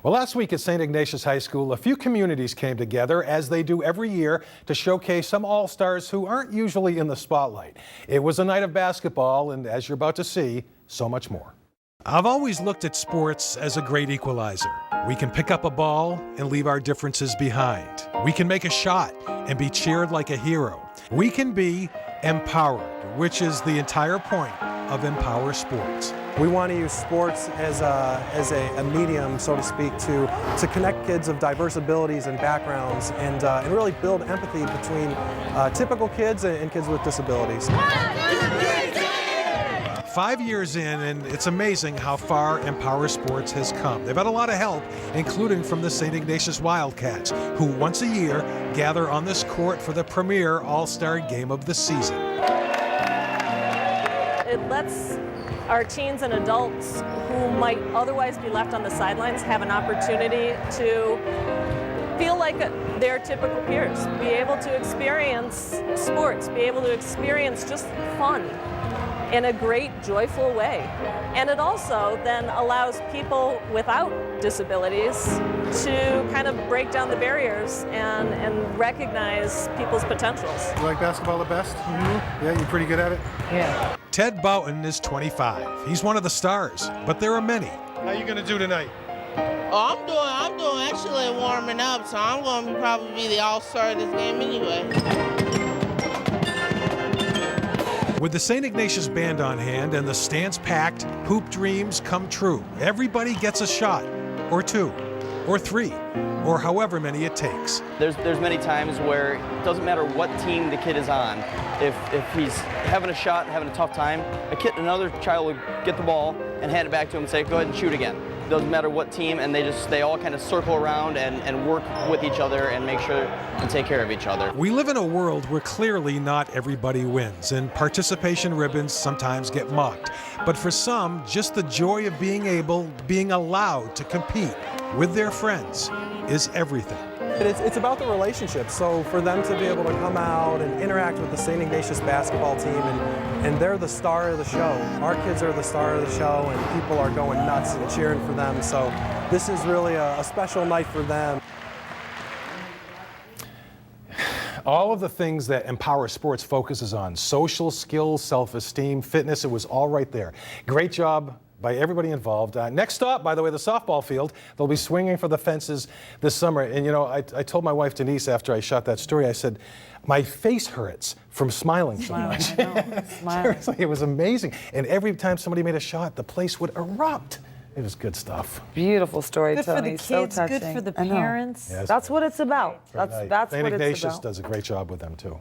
Well, last week at St. Ignatius High School, a few communities came together, as they do every year, to showcase some all-stars who aren't usually in the spotlight. It was a night of basketball, and as you're about to see, so much more. I've always looked at sports as a great equalizer. We can pick up a ball and leave our differences behind. We can make a shot and be cheered like a hero. We can be empowered, which is the entire point of Empower Sports. We want to use sports as a medium, so to speak, to connect kids of diverse abilities and backgrounds and really build empathy between typical kids and kids with disabilities. 5 years in, and it's amazing how far Empower Sports has come. They've had a lot of help, including from the St. Ignatius Wildcats, who once a year gather on this court for the premier All-Star game of the season. It lets our teens and adults who might otherwise be left on the sidelines have an opportunity to feel like their typical peers, be able to experience sports, be able to experience just fun in a great, joyful way. And it also then allows people without disabilities to kind of break down the barriers and recognize people's potentials. You like basketball the best? Mm-hmm. Yeah, you're pretty good at it? Yeah. Ted Boughton is 25. He's one of the stars, but there are many. How you gonna do tonight? Oh, I'm doing actually warming up, so I'm going to probably be the all-star of this game anyway. With the St. Ignatius Band on hand and the stands packed, hoop dreams come true. Everybody gets a shot, or two, or three, or however many it takes. There's many times where it doesn't matter what team the kid is on. If he's having a shot, having a tough time, another child will get the ball and hand it back to him and say, go ahead and shoot again. It doesn't matter what team, and they all kind of circle around and work with each other and make sure and take care of each other. We live in a world where clearly not everybody wins, and participation ribbons sometimes get mocked. But for some, just the joy of being allowed to compete with their friends is everything. It's about the relationship, so for them to be able to come out and interact with the St. Ignatius basketball team, and they're the star of the show. Our kids are the star of the show, and people are going nuts and cheering for them, so this is really a special night for them. All of the things that Empower Sports focuses on, social skills, self-esteem, fitness, it was all right there. Great job by everybody involved. Next stop, by the way, the softball field. They'll be swinging for the fences this summer. And you know, I told my wife Denise after I shot that story, I said, my face hurts from smiling so much. Seriously, it was amazing. And every time somebody made a shot, the place would erupt. It was good stuff. Beautiful story, good Tony. For the kids, so good for the parents. Yes, that's what it's about. That's St. what it's Ignatius about. does a great job with them too.